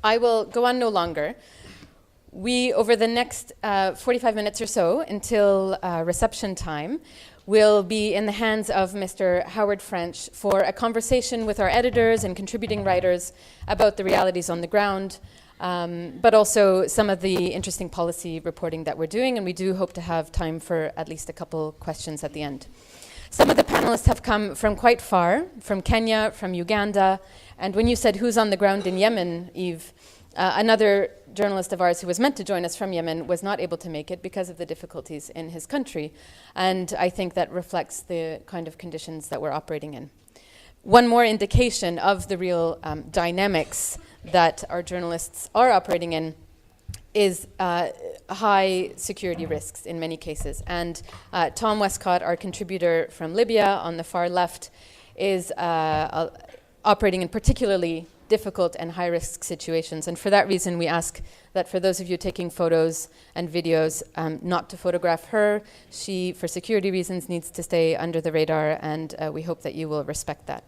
I will go on no longer. We, over the next 45 minutes or so, until reception time, will be in the hands of Mr. Howard French for a conversation with our editors and contributing writers about the realities on the ground, but also some of the interesting policy reporting that we're doing, and we do hope to have time for at least a couple questions at the end. Some of the panelists have come from quite far, from Kenya, from Uganda, and when you said who's on the ground in Yemen, Eve, another journalist of ours who was meant to join us from Yemen was not able to make it because of the difficulties in his country. And I think that reflects the kind of conditions that we're operating in. One more indication of the real dynamics that our journalists are operating in is high security risks in many cases. And Tom Westcott, our contributor from Libya on the far left, is operating in particularly difficult and high-risk situations. And for that reason, we ask that for those of you taking photos and videos, not to photograph her. She, for security reasons, needs to stay under the radar, and we hope that you will respect that.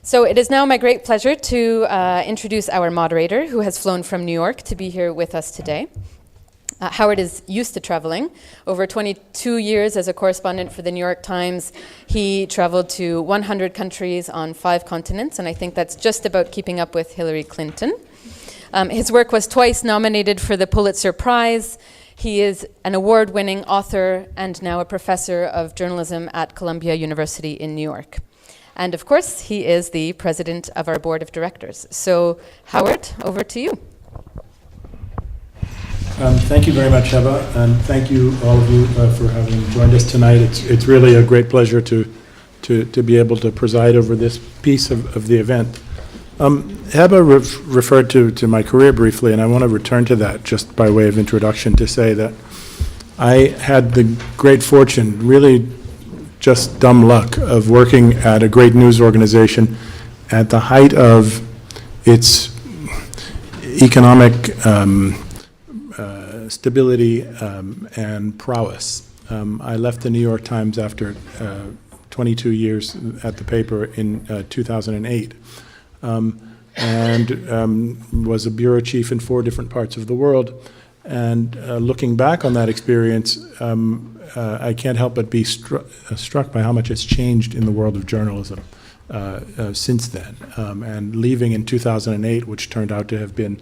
So it is now my great pleasure to introduce our moderator, who has flown from New York to be here with us today. Howard is used to traveling. Over 22 years as a correspondent for the New York Times, he traveled to 100 countries on 5 continents, and I think that's just about keeping up with Hillary Clinton. His work was twice nominated for the Pulitzer Prize. He is an award-winning author and now a professor of journalism at Columbia University in New York. And of course, he is the president of our board of directors. So, Howard, over to you. Thank you very much, Heba, and thank you, all of you, for having joined us tonight. It's really a great pleasure to be able to preside over this piece of the event. Heba referred to my career briefly, and I want to return to that just by way of introduction to say that I had the great fortune, really just dumb luck, of working at a great news organization at the height of its economic stability and prowess. I left the New York Times after 22 years at the paper in 2008 and was a bureau chief in 4 different parts of the world. And looking back on that experience, I can't help but be struck by how much has changed in the world of journalism since then. And leaving in 2008, which turned out to have been,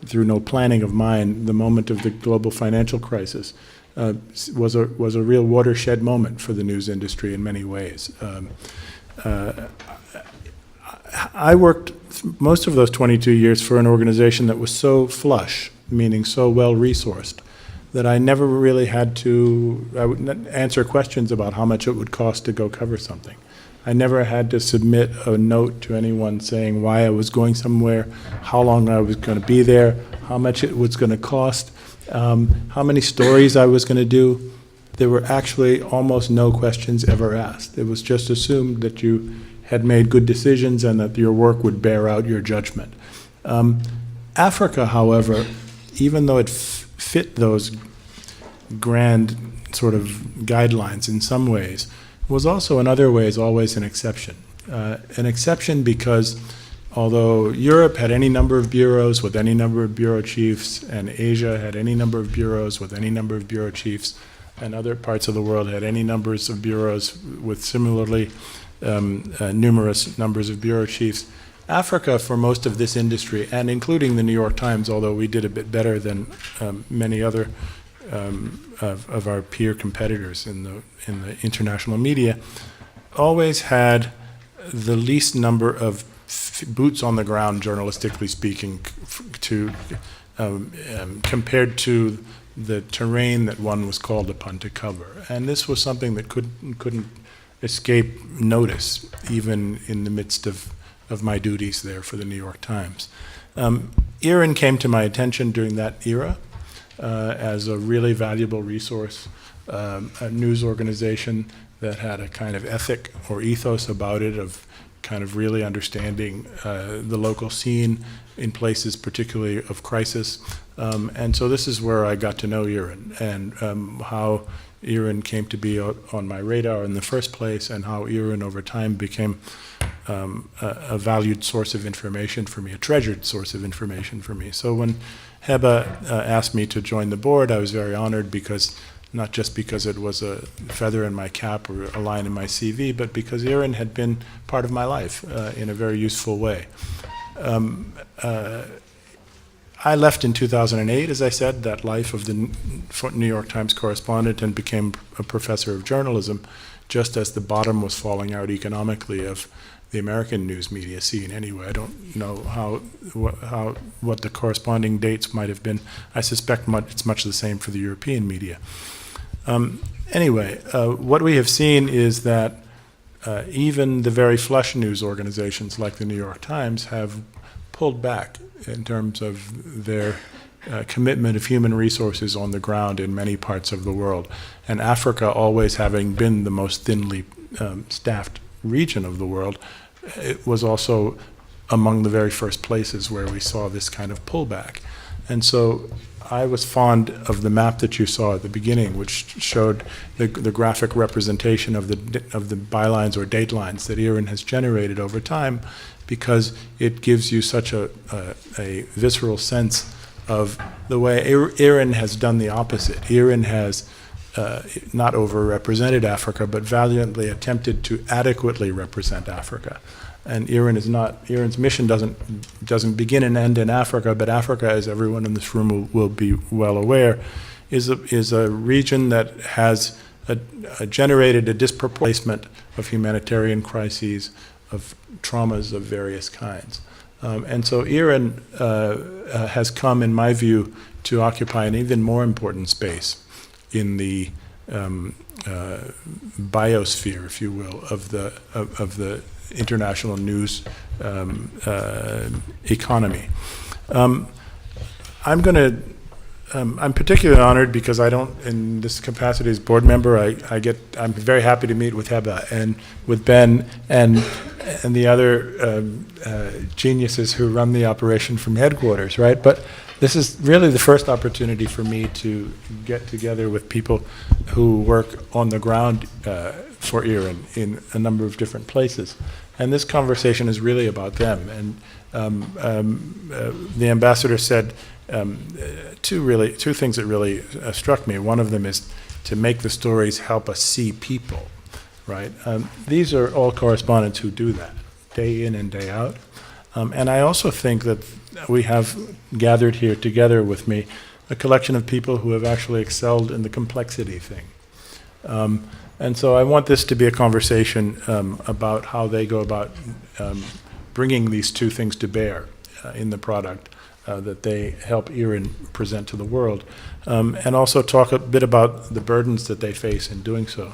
through no planning of mine, the moment of the global financial crisis, was a real watershed moment for the news industry in many ways. I worked most of those 22 years for an organization that was so flush, meaning so well-resourced, that I never really had to answer questions about how much it would cost to go cover something. I never had to submit a note to anyone saying why I was going somewhere, how long I was going to be there, how much it was going to cost, how many stories I was going to do. There were actually almost no questions ever asked. It was just assumed that you had made good decisions and that your work would bear out your judgment. Africa, however, even though it fit those grand sort of guidelines in some ways, was also in other ways always an exception. An exception because although Europe had any number of bureaus with any number of bureau chiefs, and Asia had any number of bureaus with any number of bureau chiefs, and other parts of the world had any numbers of bureaus with similarly numerous numbers of bureau chiefs, Africa, for most of this industry, and including the New York Times, although we did a bit better than many other of our peer competitors in the international media, always had the least number of boots on the ground, journalistically speaking, compared to the terrain that one was called upon to cover. And this was something that couldn't escape notice, even in the midst of my duties there for the New York Times. IRIN came to my attention during that era as a really valuable resource, a news organization that had a kind of ethic or ethos about it of kind of really understanding the local scene in places particularly of crisis. And so this is where I got to know IRIN and how IRIN came to be on my radar in the first place, and how IRIN over time became a valued source of information for me, a treasured source of information for me. So when Heba asked me to join the board, I was very honored, because not just because it was a feather in my cap or a line in my CV, but because IRIN had been part of my life in a very useful way. I left in 2008, as I said, that life of the New York Times correspondent, and became a professor of journalism just as the bottom was falling out economically of the American news media scene. Anyway, I don't know what the corresponding dates might have been. I suspect it's much the same for the European media. Anyway, what we have seen is that even the very flush news organizations like the New York Times have pulled back in terms of their commitment of human resources on the ground in many parts of the world. And Africa, always having been the most thinly staffed region of the world, it was also among the very first places where we saw this kind of pullback. And so I was fond of the map that you saw at the beginning, which showed the graphic representation of the bylines or datelines that IRIN has generated over time, because it gives you such a visceral sense of the way IRIN has done the opposite. IRIN has not overrepresented Africa, but valiantly attempted to adequately represent Africa. And IRIN's mission doesn't begin and end in Africa, but Africa, as everyone in this room will be well aware, is a region that has generated a disproportionate of humanitarian crises, of traumas of various kinds. And so IRIN has come, in my view, to occupy an even more important space in the biosphere, if you will, of the international news economy. I'm particularly honored because I don't, in this capacity as board member, I'm very happy to meet with Heba and with Ben and the other geniuses who run the operation from headquarters, right? But this is really the first opportunity for me to get together with people who work on the ground for IRIN in a number of different places. And this conversation is really about them. And the ambassador said two things that really struck me. One of them is to make the stories help us see people, right? These are all correspondents who do that day in and day out. And I also think that we have gathered here together with me a collection of people who have actually excelled in the complexity thing. And so I want this to be a conversation about how they go about bringing these two things to bear in the product that they help IRIN present to the world, and also talk a bit about the burdens that they face in doing so.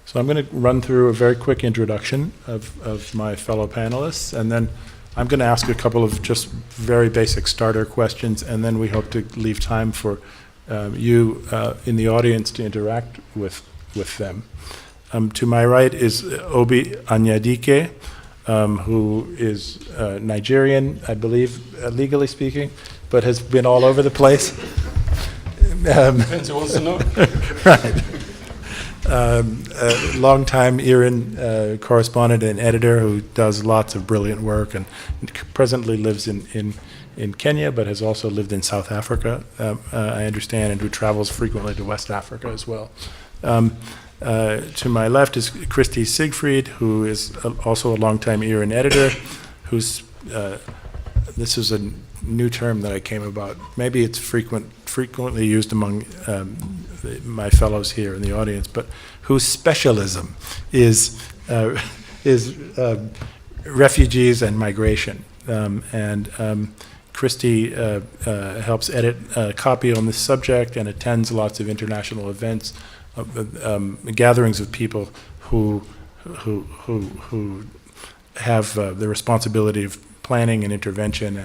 So I'm going to run through a very quick introduction of my fellow panelists, and then I'm going to ask a couple of just very basic starter questions, and then we hope to leave time for you in the audience to interact with them. To my right is Obi Anyadike, who is Nigerian, I believe, legally speaking, but has been all over the place. Depends who wants to know. Right. A longtime IRIN correspondent and editor who does lots of brilliant work and presently lives in Kenya, but has also lived in South Africa, I understand, and who travels frequently to West Africa as well. To my left is Christy Siegfried, who is also a longtime IRIN editor, who's, this is a new term that I came about. Maybe it's frequently used among my fellows here in the audience, but whose specialism is refugees and migration. Christy helps edit a copy on this subject and attends lots of international events, gatherings of people who have the responsibility of planning and intervention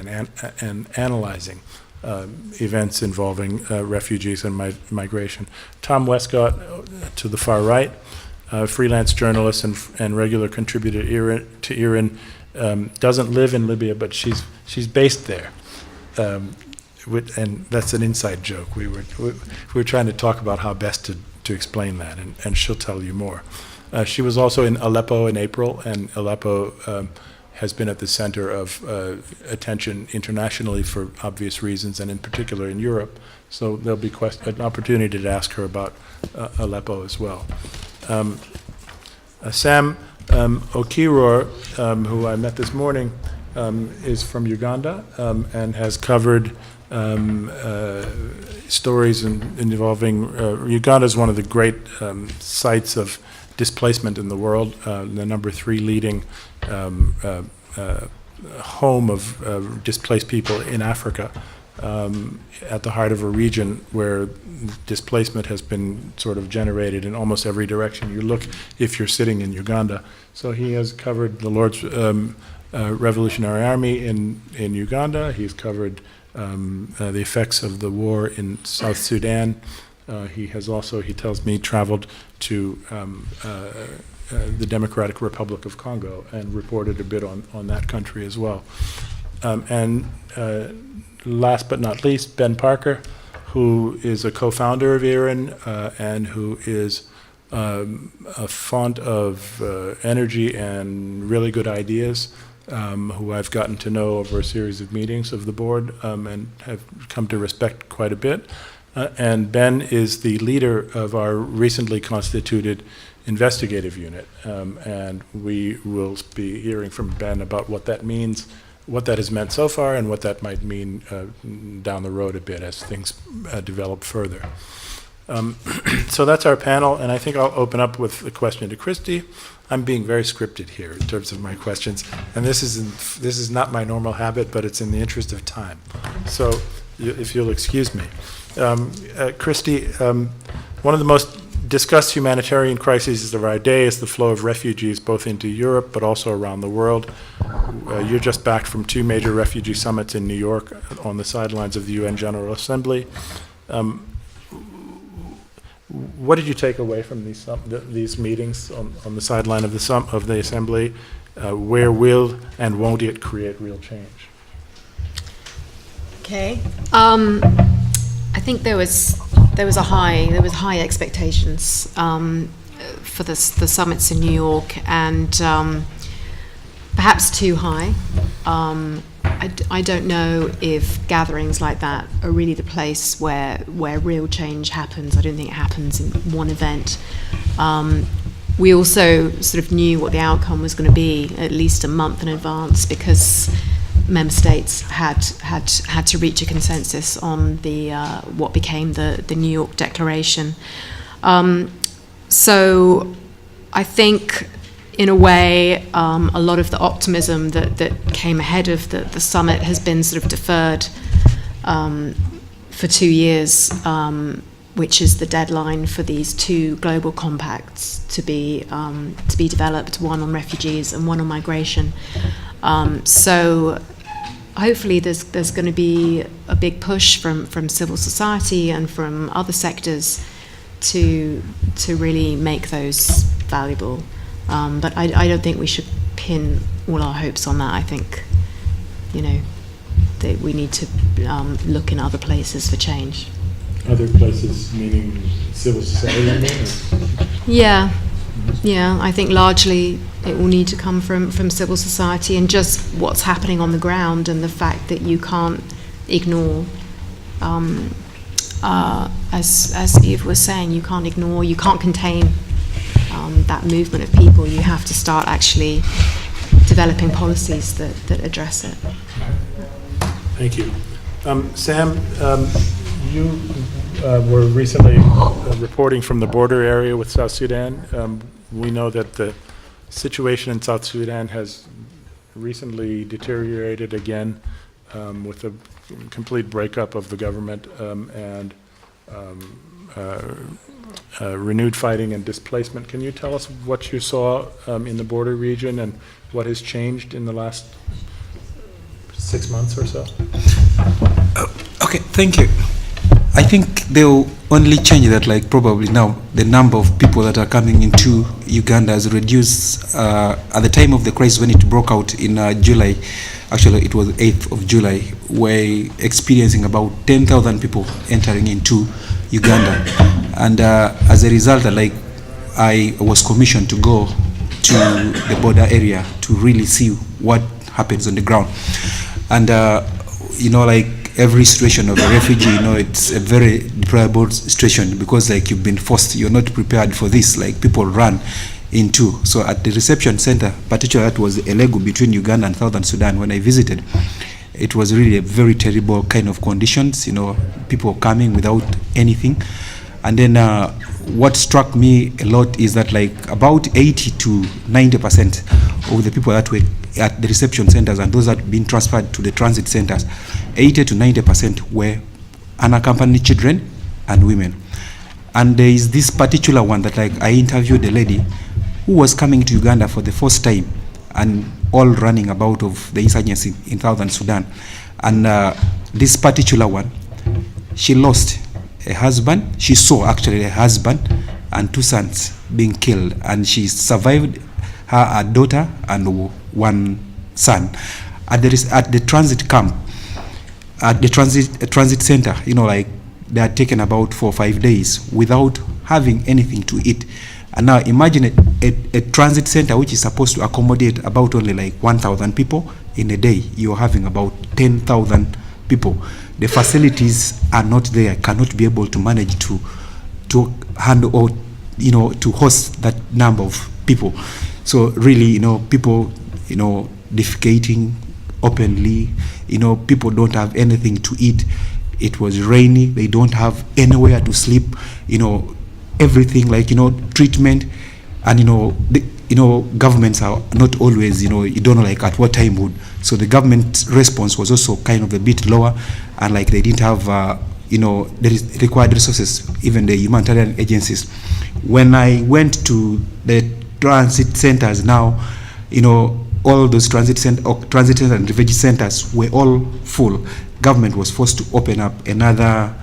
and analyzing events involving refugees and migration. Tom Westcott, to the far right, freelance journalist and regular contributor to IRIN, doesn't live in Libya, but she's based there. And that's an inside joke. We were trying to talk about how best to explain that, and she'll tell you more. She was also in Aleppo in April, and Aleppo has been at the center of attention internationally for obvious reasons, and in particular in Europe. So there'll be an opportunity to ask her about Aleppo as well. Sam Okiror, who I met this morning, is from Uganda and has covered stories involving Uganda is one of the great sites of displacement in the world, the number 3 leading home of displaced people in Africa, at the heart of a region where displacement has been sort of generated in almost every direction you look if you're sitting in Uganda. So he has covered the Lord's Revolutionary Army in Uganda. He's covered the effects of the war in South Sudan. He has also, he tells me, traveled to the Democratic Republic of Congo and reported a bit on that country as well. And last but not least, Ben Parker, who is a co-founder of IRIN and who is a font of energy and really good ideas, who I've gotten to know over a series of meetings of the board and have come to respect quite a bit. And Ben is the leader of our recently constituted investigative unit. And we will be hearing from Ben about what that means, what that has meant so far, and what that might mean down the road a bit as things develop further. So that's our panel, and I think I'll open up with a question to Christy. I'm being very scripted here in terms of my questions, and this is not my normal habit, but it's in the interest of time. So if you'll excuse me. Christy, one of the most discussed humanitarian crises of our day is the flow of refugees both into Europe but also around the world. You're just back from 2 major refugee summits in New York on the sidelines of the UN General Assembly. What did you take away from these meetings on the sideline of the Assembly? Where will and won't it create real change? Okay. I think there was high expectations for the summits in New York, and perhaps too high. I don't know if gatherings like that are really the place where real change happens. I don't think it happens in one event. We also sort of knew what the outcome was going to be at least a month in advance, because member states had to reach a consensus on the what became the New York Declaration. So I think, in a way, a lot of the optimism that came ahead of the summit has been sort of deferred for 2 years, which is the deadline for these 2 global compacts to be developed, one on refugees and one on migration. So hopefully there's going to be a big push from civil society and from other sectors to really make those valuable. But I don't think we should pin all our hopes on that. I think, that we need to look in other places for change. Other places meaning civil society? Yeah. Yeah, I think largely it will need to come from civil society, and just what's happening on the ground, and the fact that you can't ignore, as Eve was saying, you can't contain that movement of people. You have to start actually developing policies that address it. Thank you. Sam, you were recently reporting from the border area with South Sudan. We know that the situation in South Sudan has recently deteriorated again with a complete breakup of the government and renewed fighting and displacement. Can you tell us what you saw in the border region and what has changed in the last 6 months or so? Okay, thank you. I think the only change that, like, probably now the number of people that are coming into Uganda has reduced. At the time of the crisis when it broke out in July, actually it was 8th of July, we're experiencing about 10,000 people entering into Uganda. And as a result, I was commissioned to go to the border area to really see what happens on the ground. And, like every situation of a refugee, it's a very deplorable situation because like you've been forced, you're not prepared for this, like people run into. So at the reception center, particularly that was Elegu between Uganda and Southern Sudan when I visited, it was really a very terrible kind of conditions, people coming without anything. And then what struck me a lot is that like about 80 to 90% of the people that were at the reception centers and those that had been transferred to the transit centers, 80 to 90% were unaccompanied children and women. And there is this particular one that like I interviewed a lady who was coming to Uganda for the first time and all running about of the insurgency in Southern Sudan. And this particular one, she lost a husband. She saw actually a husband and 2 sons being killed, and she survived her daughter and 1 son. At the transit camp, at the transit center, like they are taken about 4 or 5 days without having anything to eat. And now imagine a transit center which is supposed to accommodate about only like 1,000 people. In a day, you're having about 10,000 people. The facilities are not there, cannot be able to manage to handle or, to host that number of people. So really, people, defecating openly, people don't have anything to eat. It was rainy, they don't have anywhere to sleep, everything like, treatment, and, governments are not always, you don't know like at what time would. So the government response was also kind of a bit lower, and like they didn't have, the required resources, even the humanitarian agencies. When I went to the transit centers now, all those transit centers and refugee centers were all full. Government was forced to open up another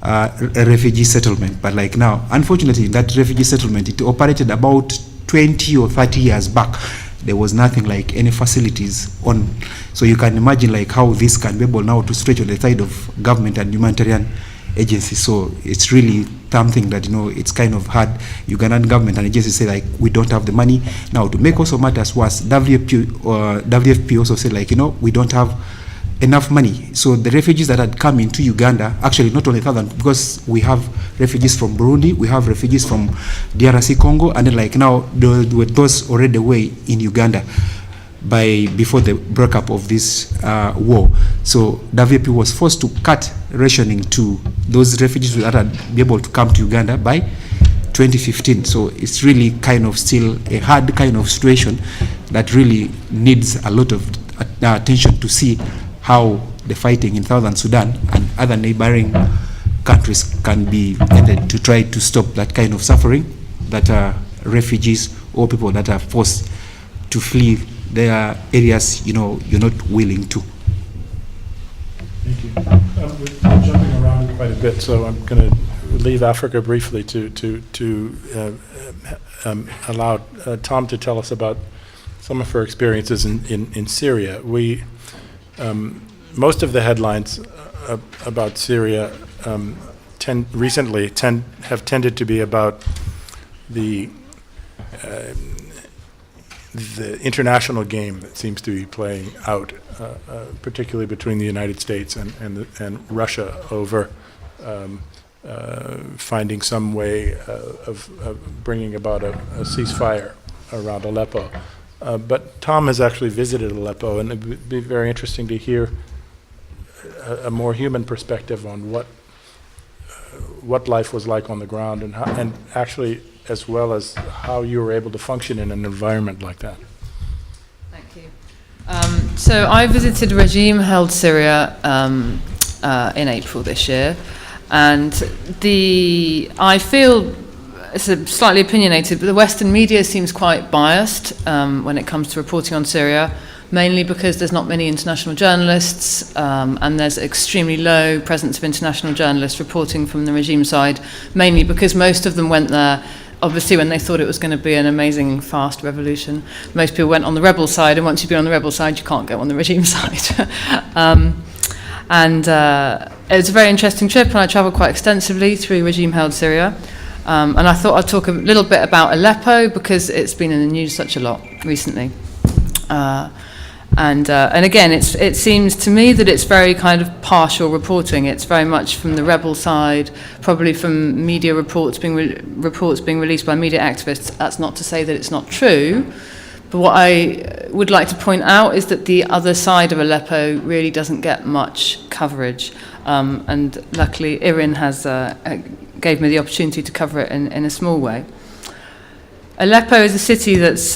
a refugee settlement. But like now, unfortunately, that refugee settlement, it operated about 20 or 30 years back. There was nothing like any facilities on. So you can imagine like how this can be able now to stretch on the side of government and humanitarian agencies. So it's really something that, it's kind of hard. Ugandan government and agencies say like, we don't have the money. Now to make also matters worse, WFP also said like, we don't have enough money. So the refugees that had come into Uganda, actually not only Southern, because we have refugees from Burundi, we have refugees from DRC Congo, and then like now those already away in Uganda before the breakup of this war. So WFP was forced to cut rationing to those refugees that had been able to come to Uganda by 2015. So it's really kind of still a hard kind of situation that really needs a lot of attention to see how the fighting in Southern Sudan and other neighboring countries can be ended to try to stop that kind of suffering that refugees or people that are forced to flee their areas, you're not willing to. Thank you. We're jumping around quite a bit, so I'm going to leave Africa briefly to allow Tom to tell us about some of her experiences in Syria. Most of the headlines about Syria have tended to be about the international game that seems to be playing out, particularly between the United States and Russia over finding some way of bringing about a ceasefire around Aleppo. But Tom has actually visited Aleppo, and it would be very interesting to hear a more human perspective on what life was like on the ground, and actually as well as how you were able to function in an environment like that. Thank you. So I visited regime-held Syria in April this year, and I feel it's slightly opinionated, but the Western media seems quite biased when it comes to reporting on Syria, mainly because there's not many international journalists, and there's extremely low presence of international journalists reporting from the regime side, mainly because most of them went there, obviously, when they thought it was going to be an amazing, fast revolution. Most people went on the rebel side, and once you've been on the rebel side, you can't go on the regime side. It was a very interesting trip, and I travelled quite extensively through regime-held Syria. And I thought I'd talk a little bit about Aleppo because it's been in the news such a lot recently. And again, it seems to me that it's very kind of partial reporting. It's very much from the rebel side, probably from media reports being released by media activists. That's not to say that it's not true, but what I would like to point out is that the other side of Aleppo really doesn't get much coverage. And luckily, IRIN gave me the opportunity to cover it in a small way. Aleppo is a city that's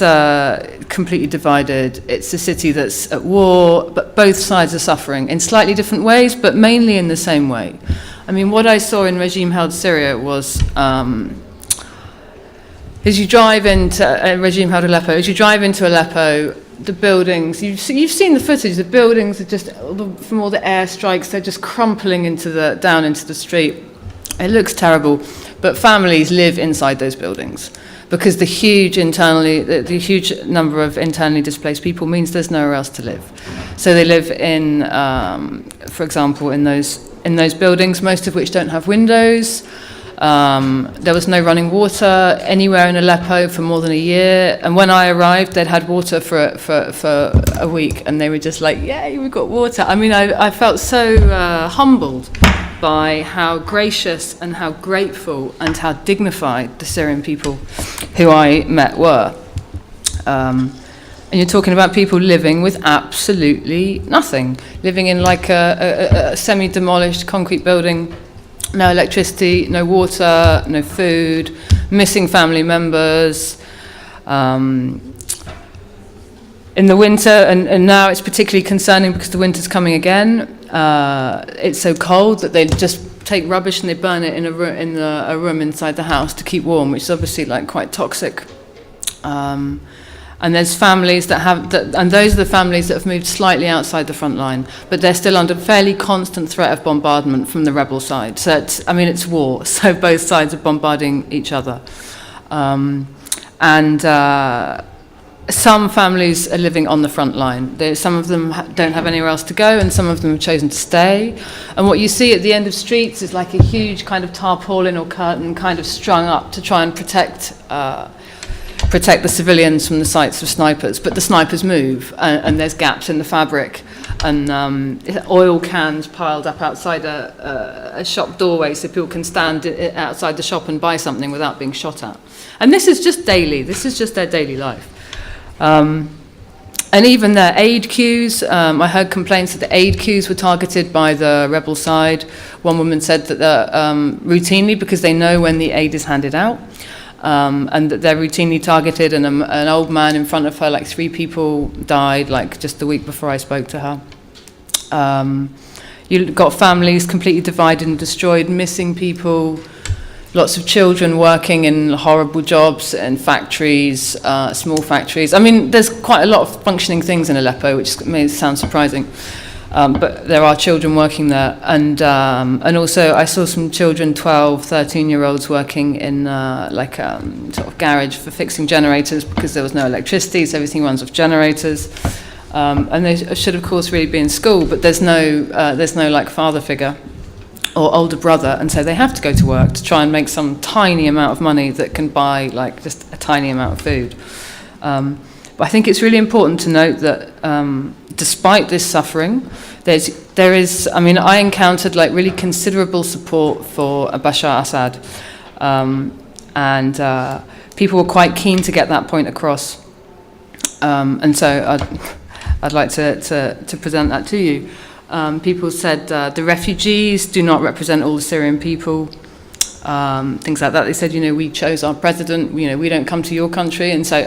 completely divided. It's a city that's at war, but both sides are suffering in slightly different ways, but mainly in the same way. I mean, what I saw in regime-held Syria was, as you drive into regime-held Aleppo, the buildings, you've seen the footage, the buildings are just, from all the airstrikes, they're just crumpling down into the street. It looks terrible, but families live inside those buildings, because the huge number of internally displaced people means there's nowhere else to live. So they live in, for example, in those buildings, most of which don't have windows. There was no running water anywhere in Aleppo for more than a year. And when I arrived, they'd had water for a week, and they were just like, "Yay, we've got water." I mean, I felt so humbled by how gracious and how grateful and how dignified the Syrian people who I met were. And you're talking about people living with absolutely nothing, living in like a semi-demolished concrete building, no electricity, no water, no food, missing family members. In the winter, and now it's particularly concerning because the winter's coming again. It's so cold that they just take rubbish and they burn it in a room inside the house to keep warm, which is obviously like quite toxic. And there's families that have that, and those are the families that have moved slightly outside the front line, but they're still under fairly constant threat of bombardment from the rebel side. So it's war. So both sides are bombarding each other, some families are living on the front line. Some of them don't have anywhere else to go, and some of them have chosen to stay. And what you see at the end of streets is like a huge kind of tarpaulin or curtain kind of strung up to try and protect the civilians from the sights of snipers. But the snipers move, and there's gaps in the fabric, and oil cans piled up outside a shop doorway so people can stand outside the shop and buy something without being shot at. And this is just daily. This is just their daily life. And even their aid queues, I heard complaints that the aid queues were targeted by the rebel side. One woman said that routinely, because they know when the aid is handed out, and that they're routinely targeted, and an old man in front of her, like 3 people died, like just the week before I spoke to her. You've got families completely divided and destroyed, missing people, lots of children working in horrible jobs in factories, small factories. I mean, there's quite a lot of functioning things in Aleppo, which may sound surprising, but there are children working there. And also I saw some children, 12, 13-year-olds working in sort of garage for fixing generators because there was no electricity, so everything runs off generators. And they should, of course, really be in school, but there's no like father figure or older brother, and so they have to go to work to try and make some tiny amount of money that can buy like just a tiny amount of food. But I think it's really important to note that despite this suffering, there is, I mean, I encountered like really considerable support for Bashar Assad, and people were quite keen to get that point across. And so I'd like to present that to you. People said the refugees do not represent all the Syrian people, things like that. They said, we chose our president, we don't come to your country and say,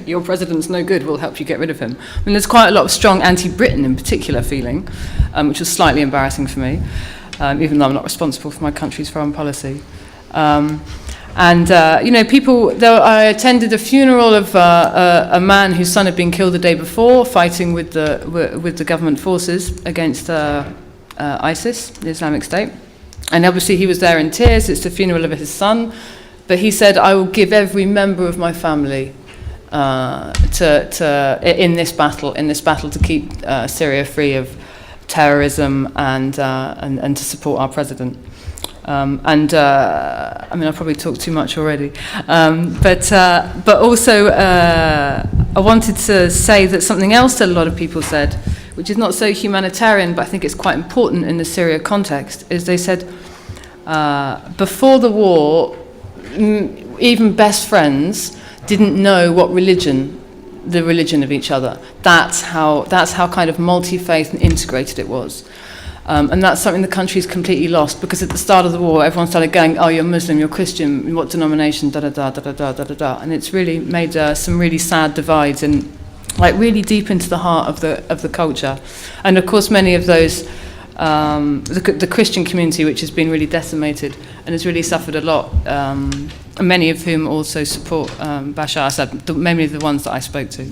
your president's no good, we'll help you get rid of him. I mean, there's quite a lot of strong anti-Britain in particular feeling, which was slightly embarrassing for me, even though I'm not responsible for my country's foreign policy. People, I attended a funeral of a man whose son had been killed the day before, fighting with the government forces against ISIS, the Islamic State. And obviously he was there in tears. It's the funeral of his son. But he said, I will give every member of my family in this battle to keep Syria free of terrorism and to support our president. I mean, I've probably talked too much already. But also, I wanted to say that something else that a lot of people said, which is not so humanitarian, but I think it's quite important in the Syria context, is they said, before the war, even best friends didn't know what the religion of each other. That's how kind of multi-faith and integrated it was. And that's something the country's completely lost, because at the start of the war, everyone started going, oh, you're Muslim, you're Christian, what denomination, da-da-da, da-da-da, da-da-da. And it's really made some really sad divides, and like really deep into the heart of the culture. And of course, many of those, the Christian community, which has been really decimated and has really suffered a lot, many of whom also support Bashar Assad, many of the ones that I spoke to.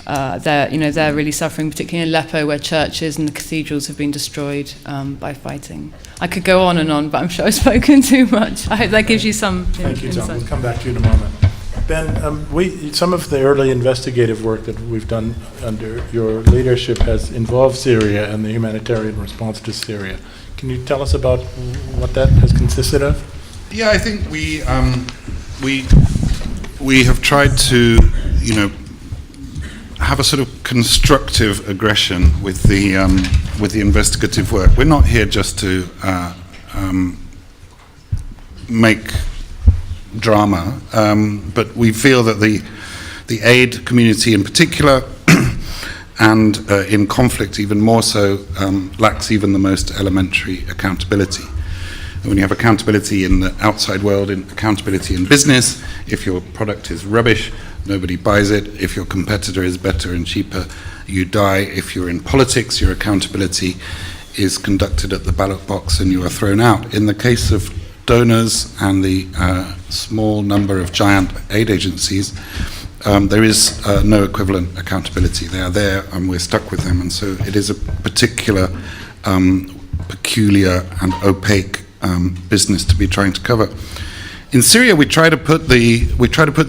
They're really suffering, particularly in Aleppo, where churches and the cathedrals have been destroyed by fighting. I could go on and on, but I'm sure I've spoken too much. I hope that gives you some Thank you, Tom. insight. We'll come back to you in a moment. Ben, some of the early investigative work that we've done under your leadership has involved Syria and the humanitarian response to Syria. Can you tell us about what that has consisted of? Yeah, I think we have tried to, have a sort of constructive aggression with the investigative work. We're not here just to make drama, but we feel that the aid community in particular, and in conflict even more so, lacks even the most elementary accountability. And when you have accountability in the outside world, and accountability in business, if your product is rubbish, nobody buys it. If your competitor is better and cheaper, you die. If you're in politics, your accountability is conducted at the ballot box and you are thrown out. In the case of donors and the small number of giant aid agencies, there is no equivalent accountability. They are there and we're stuck with them, and so it is a particular peculiar and opaque business to be trying to cover. In Syria, we try to put the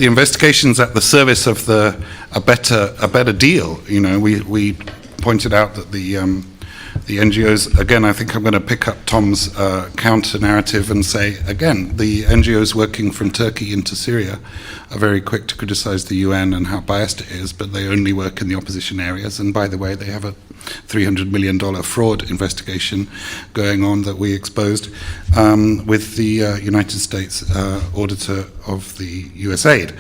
investigations at the service of a better deal. We pointed out that the NGOs, again, I think I'm going to pick up Tom's counter narrative and say, again, the NGOs working from Turkey into Syria are very quick to criticize the UN and how biased it is, but they only work in the opposition areas. And by the way, they have a $300 million fraud investigation going on that we exposed with the United States auditor of the USAID.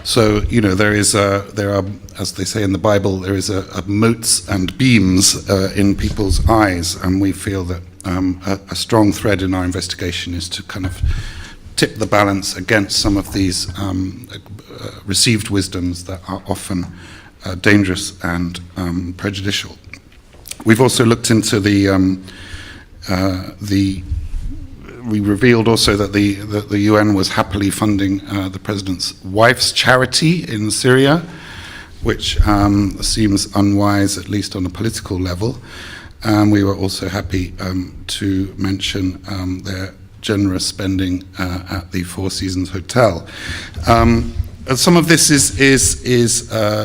So, there are, as they say in the Bible, there is a motes and beams in people's eyes, and we feel that a strong thread in our investigation is to kind of tip the balance against some of these received wisdoms that are often dangerous and prejudicial. We've also looked into we revealed also that the UN was happily funding the president's wife's charity in Syria, which seems unwise, at least on a political level. We were also happy to mention their generous spending at the Four Seasons Hotel. Some of this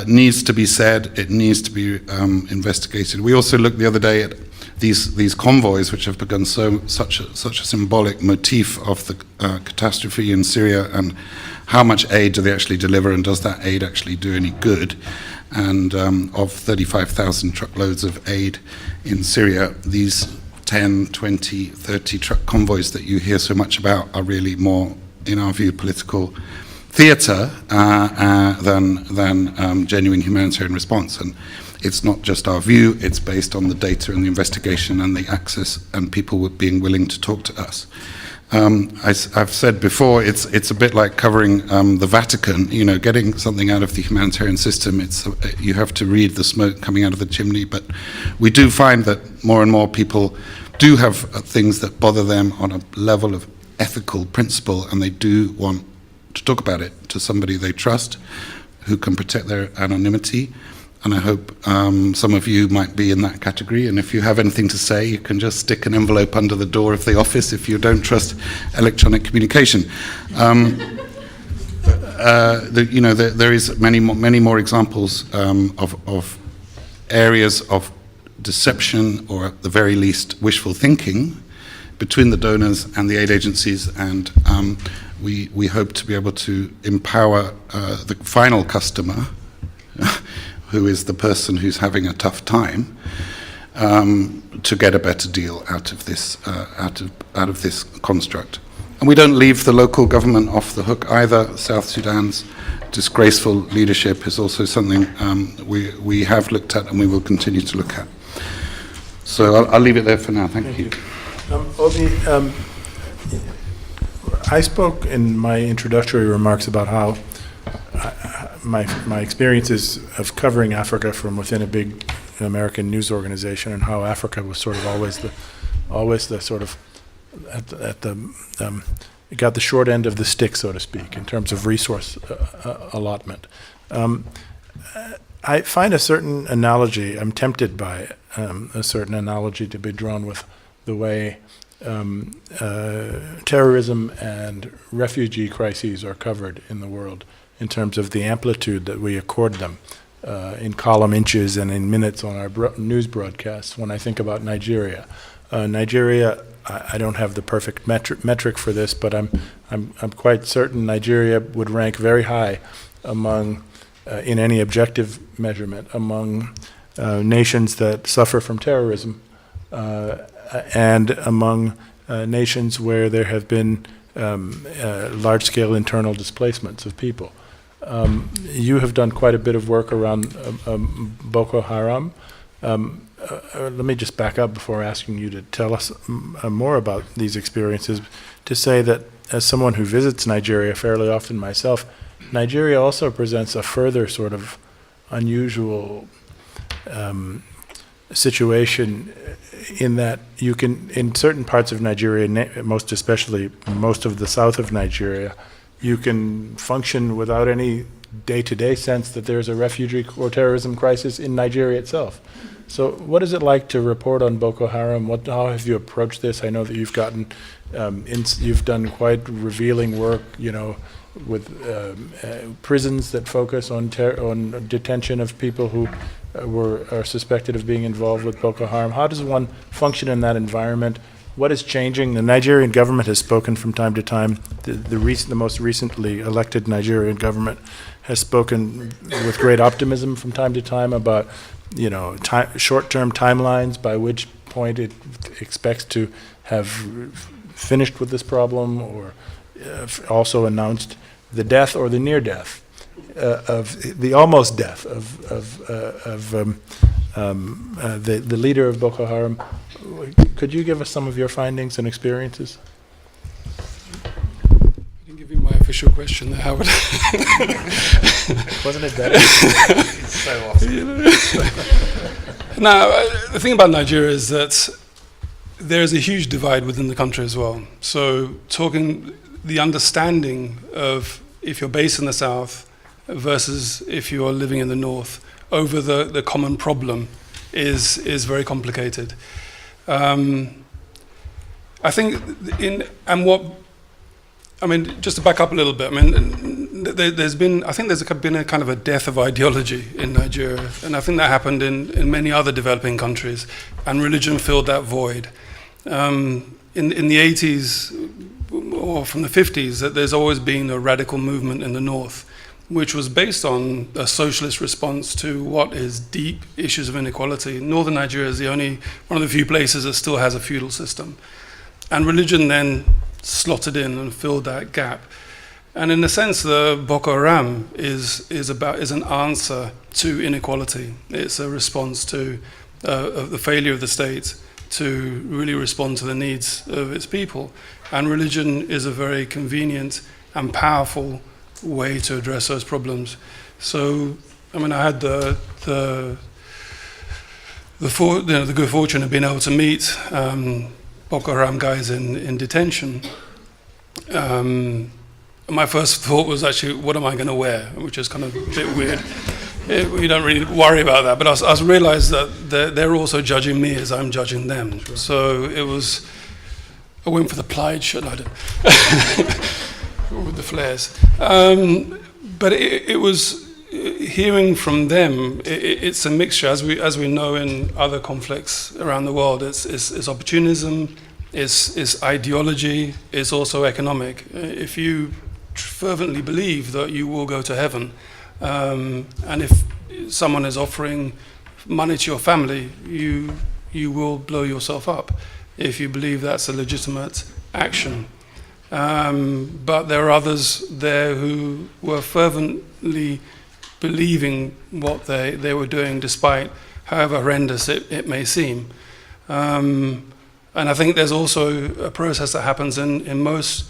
needs to be said. It needs to be investigated. We also looked the other day at these convoys, which have become such a symbolic motif of the catastrophe in Syria, and how much aid do they actually deliver, and does that aid actually do any good? And of 35,000 truckloads of aid in Syria, these 10, 20, 30 truck convoys that you hear so much about are really more, in our view, political theatre than genuine humanitarian response. And it's not just our view, it's based on the data and the investigation and the access and people being willing to talk to us. I've said before, it's a bit like covering the Vatican. Getting something out of the humanitarian system, you have to read the smoke coming out of the chimney, but we do find that more and more people do have things that bother them on a level of ethical principle, and they do want to talk about it to somebody they trust who can protect their anonymity. And I hope some of you might be in that category. And if you have anything to say, you can just stick an envelope under the door of the office if you don't trust electronic communication. There is many more examples of areas of deception, or at the very least wishful thinking, between the donors and the aid agencies, and we hope to be able to empower the final customer, who is the person who's having a tough time, to get a better deal out of this construct. And we don't leave the local government off the hook either. South Sudan's disgraceful leadership is also something we have looked at and we will continue to look at. So I'll leave it there for now. Thank you. Obi, I spoke in my introductory remarks about how my experiences of covering Africa from within a big American news organization, and how Africa was sort of always the sort of it got the short end of the stick, so to speak, in terms of resource allotment. I find a certain analogy, I'm tempted by a certain analogy to be drawn with the way terrorism and refugee crises are covered in the world, in terms of the amplitude that we accord them in column inches and in minutes on our news broadcasts. When I think about Nigeria, I don't have the perfect metric for this, but I'm quite certain Nigeria would rank very high among, in any objective measurement, among nations that suffer from terrorism, and among nations where there have been large-scale internal displacements of people. You have done quite a bit of work around Boko Haram. Let me just back up before asking you to tell us more about these experiences, to say that as someone who visits Nigeria fairly often myself, Nigeria also presents a further sort of unusual situation, in that you can, in certain parts of Nigeria, most especially most of the south of Nigeria, you can function without any day-to-day sense that there's a refugee or terrorism crisis in Nigeria itself. So what is it like to report on Boko Haram? How have you approached this? I know that you've gotten, you've done quite revealing work, with prisons that focus on detention of people who are suspected of being involved with Boko Haram. How does one function in that environment? What is changing? The Nigerian government has spoken from time to time. The most recently elected Nigerian government has spoken with great optimism from time to time about, short-term timelines by which point it expects to have finished with this problem, or also announced the death or the near death of the almost death of the leader of Boko Haram. Could you give us some of your findings and experiences? I can give you my official question, Howard. Wasn't it better? It's so awesome. Now, the thing about Nigeria is that there's a huge divide within the country as well. So talking the understanding of if you're based in the south versus if you're living in the north over the common problem is very complicated. I think just to back up a little bit, there's been a kind of a death of ideology in Nigeria, and I think that happened in many other developing countries, and religion filled that void. In the 80s or from the 50s, that there's always been a radical movement in the north, which was based on a socialist response to what is deep issues of inequality. Northern Nigeria is one of the few places that still has a feudal system. And religion then slotted in and filled that gap. And in a sense, the Boko Haram is an answer to inequality. It's a response to the failure of the state to really respond to the needs of its people. And religion is a very convenient and powerful way to address those problems. So, I had the good fortune of being able to meet Boko Haram guys in detention. My first thought was actually, what am I going to wear? Which is kind of a bit weird. We don't really worry about that, but I realized that they're also judging me as I'm judging them. Sure. So I went for the plaid shirt, I did, with the flares. But it was hearing from them. It's a mixture, as we know in other conflicts around the world. It's opportunism, It's ideology, it's also economic. If you fervently believe that you will go to heaven, and if someone is offering money to your family, you will blow yourself up if you believe that's a legitimate action. But there are others there who were fervently believing what they were doing, despite however horrendous it may seem. And I think there's also a process that happens in most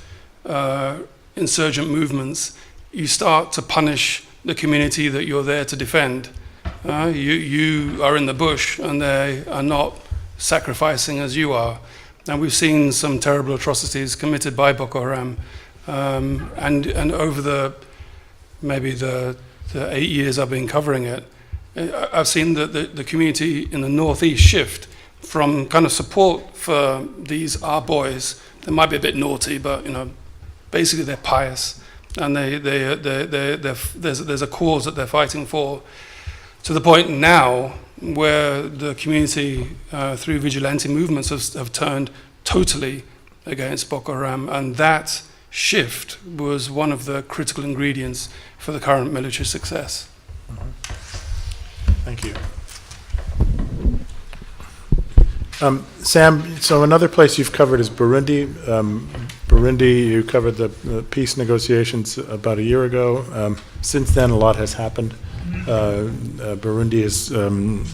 insurgent movements. You start to punish the community that you're there to defend. You are in the bush and they are not sacrificing as you are. And we've seen some terrible atrocities committed by Boko Haram. And over maybe the 8 years I've been covering it, I've seen the community in the northeast shift from kind of support for these our boys. They might be a bit naughty, but basically they're pious, and there's a cause that they're fighting for. To the point now where the community, through vigilante movements, have turned totally against Boko Haram, and that shift was one of the critical ingredients for the current military success. Thank you. Sam, so another place you've covered is Burundi. Burundi, you covered the peace negotiations about a year ago. Since then, a lot has happened. Burundi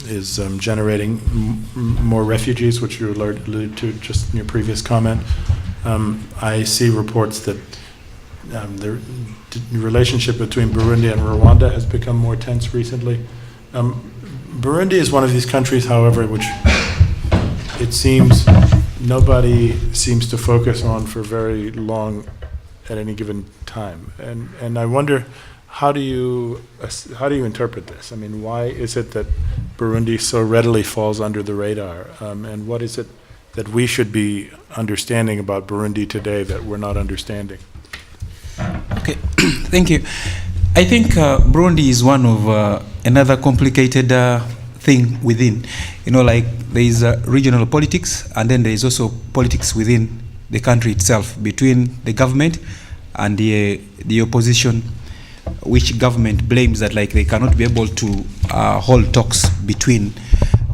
is generating more refugees, which you alluded to just in your previous comment. I see reports that the relationship between Burundi and Rwanda has become more tense recently. Burundi is one of these countries, however, which it seems nobody seems to focus on for very long at any given time. And I wonder, how do you interpret this? I mean, why is it that Burundi so readily falls under the radar? And what is it that we should be understanding about Burundi today that we're not understanding? Okay, thank you. I think Burundi is one of another complicated thing within. Like there is regional politics, and then there is also politics within the country itself, between the government and the opposition, which government blames that like they cannot be able to hold talks between,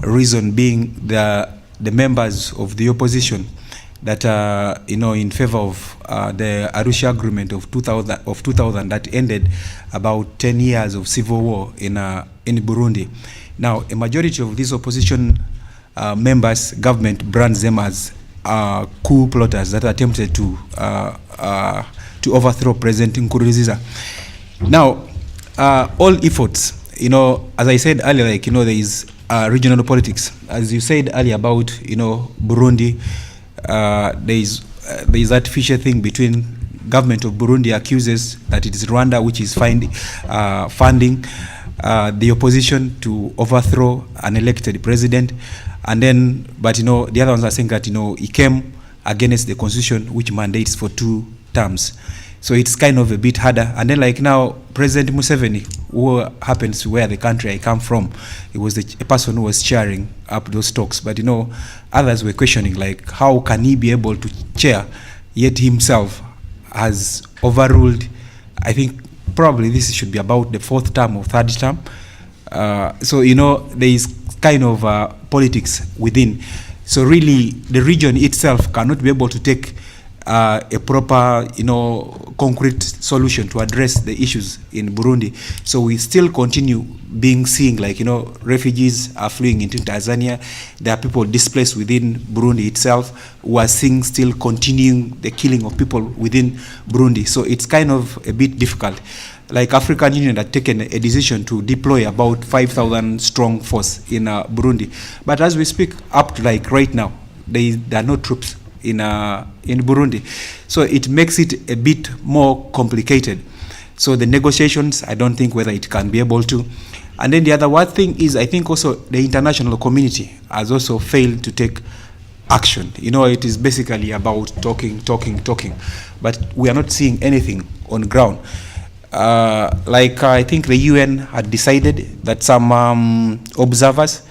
reason being the members of the opposition that are in favor of the Arusha Agreement of 2000 that ended about 10 years of civil war in Burundi. Now, a majority of these opposition members, government brands them as coup plotters that attempted to overthrow President Nkurunziza. Now, all efforts, as I said earlier, like there is regional politics. As you said earlier about Burundi, there is that fishy thing between government of Burundi accuses that it is Rwanda which is funding the opposition to overthrow an elected president, and then but the other ones are saying that he came against the constitution which mandates for 2 terms. So it's kind of a bit harder. And then like now, President Museveni, who happens to where the country I come from, he was a person who was chairing up those talks. But others were questioning like how can he be able to chair, yet himself has overruled. I think probably this should be about the 4th term or 3rd term. So there is kind of politics within. So really, the region itself cannot be able to take a proper, concrete solution to address the issues in Burundi. So we still continue seeing like, refugees are fleeing into Tanzania. There are people displaced within Burundi itself who are still continuing the killing of people within Burundi. So it's kind of a bit difficult. Like African Union had taken a decision to deploy about 5,000 strong force in Burundi. But as we speak, up to like right now, there are no troops in Burundi. So it makes it a bit more complicated. So the negotiations, I don't think whether it can be able to. And then the other one thing is, I think also the international community has also failed to take action. It is basically about talking. But we are not seeing anything on ground. I think the UN had decided that some observers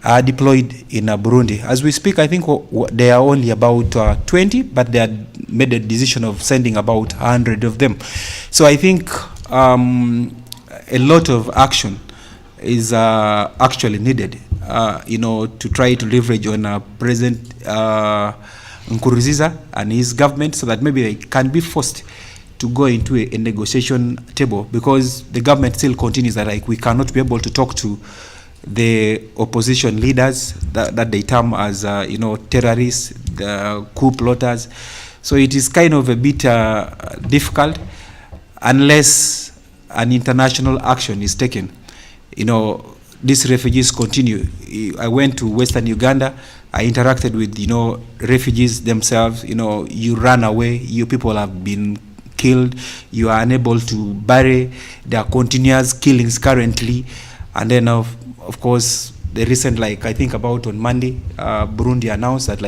are deployed in Burundi. As we speak, I think there are only about 20, but they had made a decision of sending about 100 of them. So I think a lot of action is actually needed, to try to leverage on President Nkurunziza and his government, so that maybe they can be forced to go into a negotiation table, because the government still continues that, like, we cannot be able to talk to the opposition leaders that they term as terrorists, the coup plotters. So it is kind of a bit difficult unless an international action is taken. These refugees continue. I went to Western Uganda. I interacted with refugees themselves. You run away. Your people have been killed. You are unable to bury. There are continuous killings currently. And then of course the recent, I think about on Monday, Burundi announced that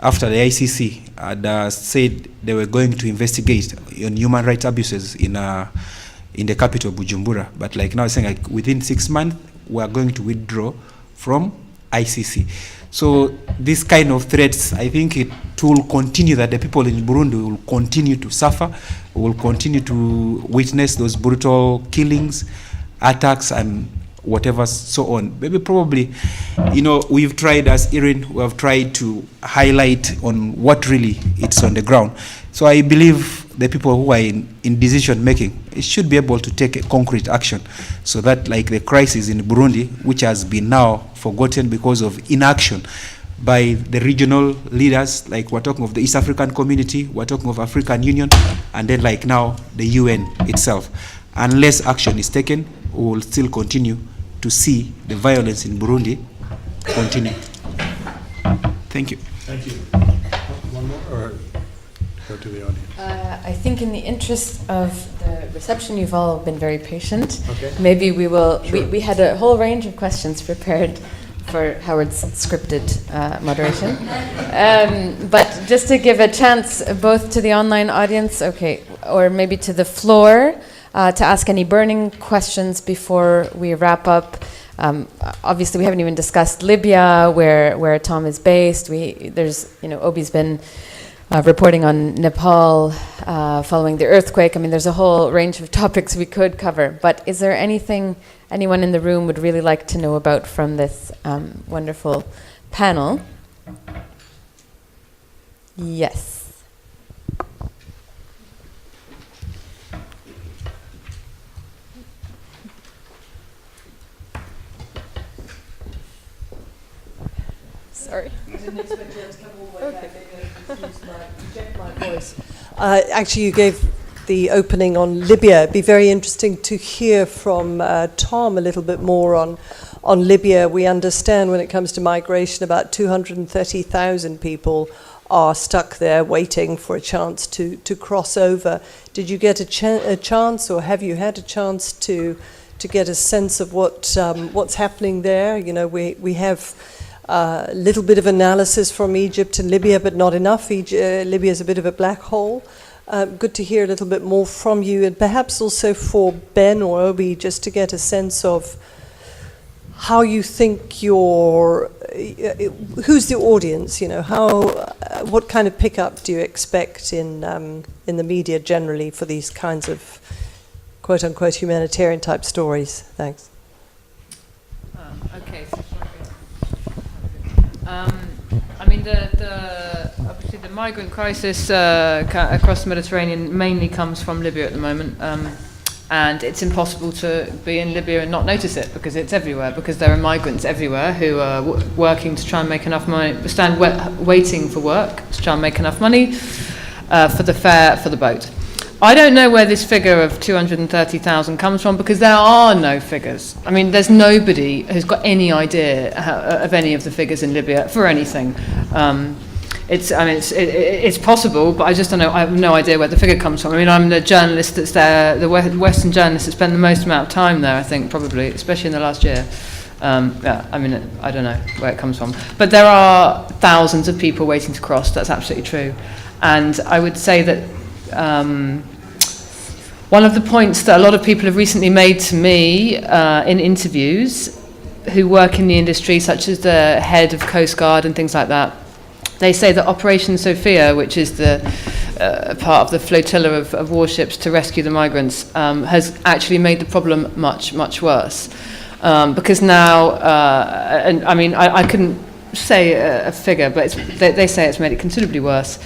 after the ICC had said they were going to investigate on human rights abuses in the capital Bujumbura, but now saying within 6 months we are going to withdraw from ICC. So this kind of threats, I think it will continue, that the people in Burundi will continue to suffer, will continue to witness those brutal killings, attacks, and whatever so on. Maybe probably, we've tried as IRIN, we have tried to highlight on what really it's on the ground. So I believe the people who are in decision making should be able to take a concrete action, so that the crisis in Burundi, which has been now forgotten because of inaction by the regional leaders, we're talking of the East African Community, we're talking of African Union, and then now the UN itself. Unless action is taken, we will still continue to see the violence in Burundi continue. Thank you. Thank you. One more, or go to the audience? I think in the interest of the reception, you've all been very patient. Okay. Maybe we will, Sure. we had a whole range of questions prepared for Howard's scripted moderation. But just to give a chance both to the online audience, or maybe to the floor, to ask any burning questions before we wrap up. Obviously, we haven't even discussed Libya, where Tom is based. Obi's been reporting on Nepal following the earthquake. There's a whole range of topics we could cover. But is there anything anyone in the room would really like to know about from this wonderful panel? Yes. Sorry. I didn't expect you to come all the way back. Eject my voice. Actually, you gave the opening on Libya. It'd be very interesting to hear from Tom a little bit more on Libya. We understand when it comes to migration, about 230,000 people are stuck there waiting for a chance to cross over. Did you get a chance, or have you had a chance to get a sense of what's happening there? We have a little bit of analysis from Egypt and Libya, but not enough. Libya is a bit of a black hole. Good to hear a little bit more from you, and perhaps also for Ben or Obi, just to get a sense of how you think who's the audience? What kind of pickup do you expect in the media generally for these kinds of quote unquote humanitarian type stories? Thanks. Okay. Obviously the migrant crisis across the Mediterranean mainly comes from Libya at the moment, and it's impossible to be in Libya and not notice it, because it's everywhere, because there are migrants everywhere who are working to try and make enough money, waiting for work to try and make enough money for the fare for the boat. I don't know where this figure of 230,000 comes from, because there are no figures. There's nobody who's got any idea of any of the figures in Libya for anything. It's possible, but I just don't know. I have no idea where the figure comes from. I'm the journalist that's there, the Western journalist that spent the most amount of time there, I think, probably, especially in the last year. I don't know where it comes from. But there are thousands of people waiting to cross, that's absolutely true. And I would say that one of the points that a lot of people have recently made to me in interviews who work in the industry, such as the head of Coast Guard and things like that, they say that Operation Sophia, which is the part of the flotilla of warships to rescue the migrants, has actually made the problem much, much worse. Because now, and I mean, I couldn't say a figure, but they say it's made it considerably worse.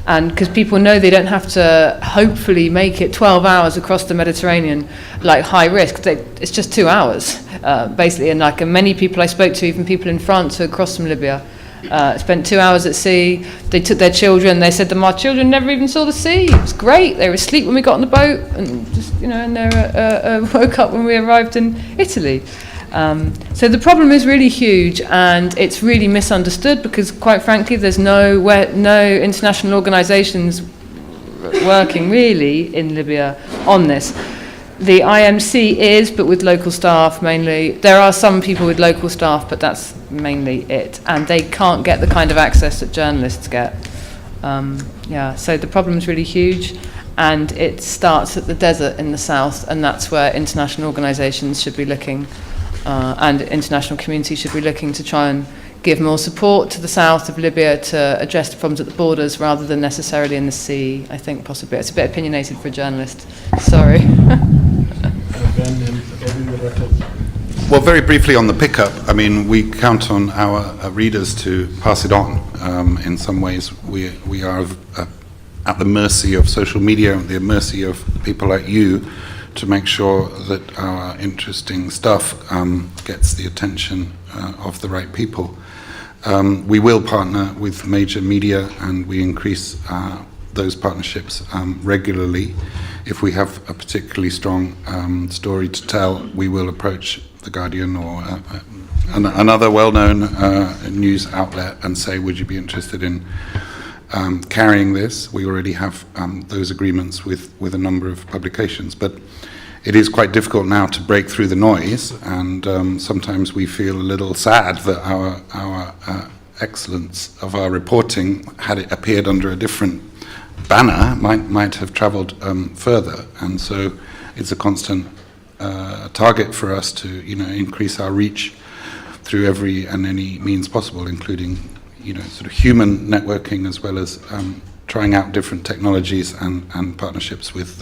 And because people know they don't have to hopefully make it 12 hours across the Mediterranean, like high risk. It's just 2 hours, basically. And like many people I spoke to, even people in France who had crossed from Libya, spent 2 hours at sea. They took their children. They said that my children never even saw the sea. It was great. They were asleep when we got on the boat, and just and they woke up when we arrived in Italy. So the problem is really huge, and it's really misunderstood because, quite frankly, there's no international organisations working really in Libya on this. The IMC is, but with local staff mainly. There are some people with local staff, but that's mainly it. And they can't get the kind of access that journalists get. So the problem is really huge, and it starts at the desert in the south, and that's where international organisations should be looking. And international community should be looking to try and give more support to the south of Libya to address the problems at the borders rather than necessarily in the sea, I think, possibly. It's a bit opinionated for a journalist. Sorry. Well, very briefly on the pickup, I mean, we count on our readers to pass it on. In some ways, we are at the mercy of social media, at the mercy of people like you, to make sure that our interesting stuff gets the attention of the right people. We will partner with major media, and we increase those partnerships regularly. If we have a particularly strong story to tell, we will approach The Guardian or another well-known news outlet and say, would you be interested in carrying this? We already have those agreements with a number of publications, but it is quite difficult now to break through the noise, and sometimes we feel a little sad that our excellence of our reporting, had it appeared under a different banner, might have travelled further, and so it's a constant target for us to increase our reach through every and any means possible, including sort of human networking as well as trying out different technologies and partnerships with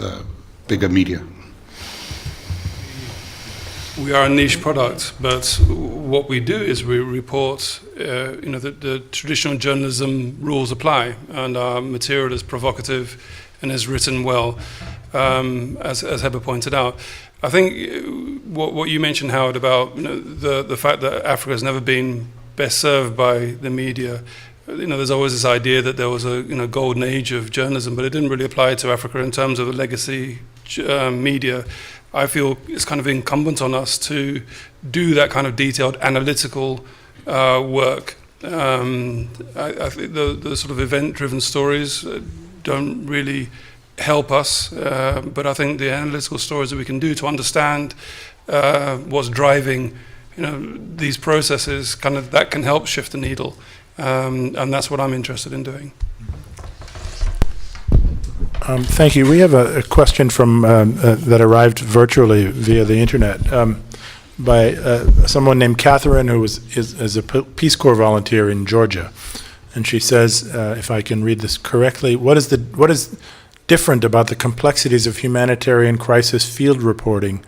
bigger media. We are a niche product, but what we do is we report, the traditional journalism rules apply, and our material is provocative and is written well, as Heba pointed out. I think what you mentioned, Howard, about the fact that Africa has never been best served by the media. There's always this idea that there was a golden age of journalism, but it didn't really apply to Africa in terms of the legacy media. I feel it's kind of incumbent on us to do that kind of detailed analytical work. I think the sort of event-driven stories don't really help us, but I think the analytical stories that we can do to understand what's driving these processes, that can help shift the needle, and that's what I'm interested in doing. Thank you. We have a question from that arrived virtually via the internet by someone named Catherine, who is a Peace Corps volunteer in Georgia, and she says, if I can read this correctly, what is different about the complexities of humanitarian crisis field reporting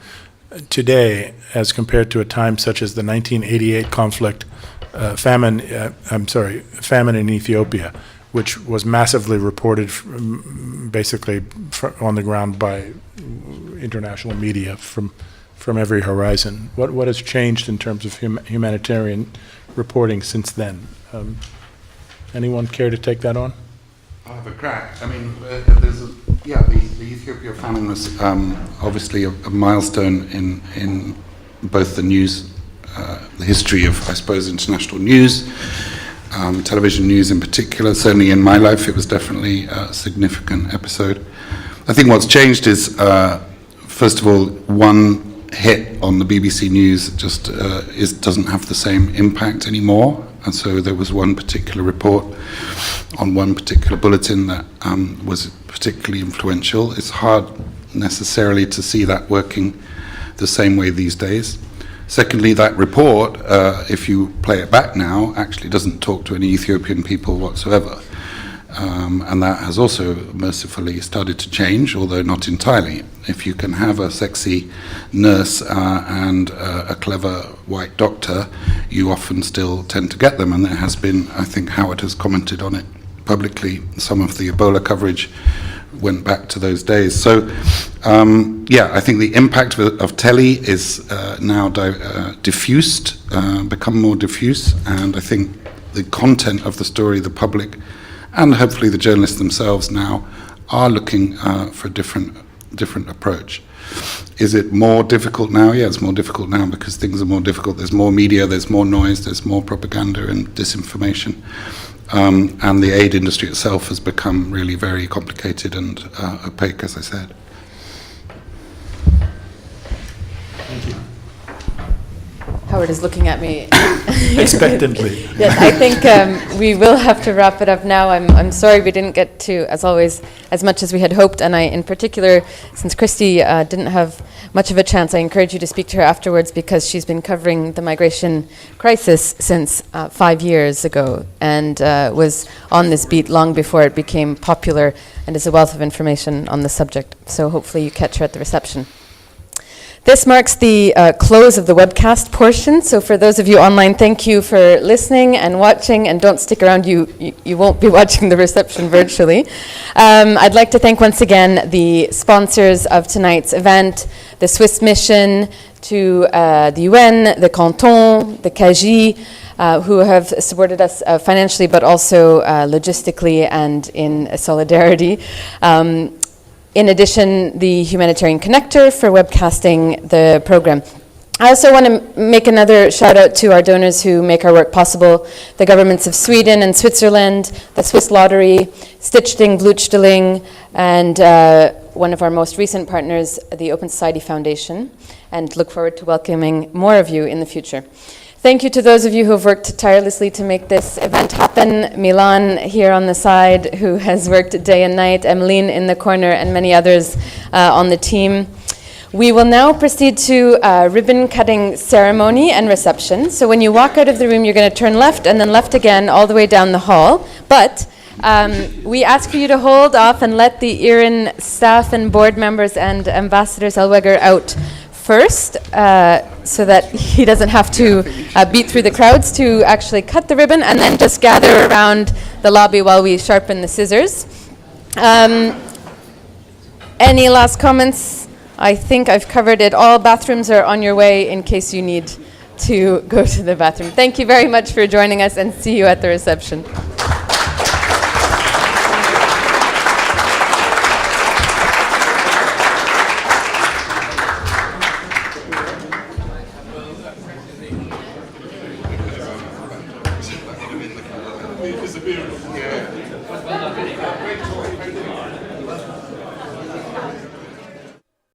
today as compared to a time such as the 1988 conflict, famine in Ethiopia, which was massively reported basically on the ground by international media from every horizon. What has changed in terms of humanitarian reporting since then? Anyone care to take that on? I'll have a crack. I mean, the Ethiopia famine was obviously a milestone in both the news, the history of, I suppose, international news, television news in particular. Certainly in my life, it was definitely a significant episode. I think what's changed is, first of all, one hit on the BBC News just doesn't have the same impact anymore. And so there was one particular report on one particular bulletin that was particularly influential. It's hard necessarily to see that working the same way these days. Secondly, that report, if you play it back now, actually doesn't talk to any Ethiopian people whatsoever. And that has also mercifully started to change, although not entirely. If you can have a sexy nurse and a clever white doctor, you often still tend to get them. And there has been, I think Howard has commented on it publicly, some of the Ebola coverage went back to those days. So, I think the impact of telly is now diffused, become more diffuse, and I think the content of the story, the public, and hopefully the journalists themselves now are looking for a different approach. Is it more difficult now? Yeah, it's more difficult now because things are more difficult. There's more media, there's more noise, there's more propaganda and disinformation. And the aid industry itself has become really very complicated and opaque, as I said. Howard is looking at me Expectantly. Yes, I think we will have to wrap it up now. I'm sorry we didn't get to, as always, as much as we had hoped. And I, in particular, since Christy didn't have much of a chance, I encourage you to speak to her afterwards because she's been covering the migration crisis since 5 years ago and was on this beat long before it became popular and is a wealth of information on the subject. So hopefully you catch her at the reception. This marks the close of the webcast portion. So for those of you online, thank you for listening and watching. And don't stick around. You won't be watching the reception virtually. I'd like to thank once again the sponsors of tonight's event, the Swiss Mission, to the UN, the Canton, the CAGI, who have supported us financially, but also logistically and in solidarity. In addition, the Humanitarian Connector for webcasting the program. I also want to make another shout out to our donors who make our work possible, the governments of Sweden and Switzerland, the Swiss Lottery, Stichting Blutstelling, and one of our most recent partners, the Open Society Foundation, and look forward to welcoming more of you in the future. Thank you to those of you who have worked tirelessly to make this event happen. Milan here on the side, who has worked day and night, Emmeline in the corner, and many others on the team. We will now proceed to a ribbon cutting ceremony and reception. So when you walk out of the room, you're going to turn left and then left again all the way down the hall. But we ask for you to hold off and let the IRIN staff and board members and Ambassador Zellweger out first, so that he doesn't have to beat through the crowds to actually cut the ribbon, and then just gather around the lobby while we sharpen the scissors. Any last comments? I think I've covered it all. Bathrooms are on your way in case you need to go to the bathroom. Thank you very much for joining us, and see you at the reception.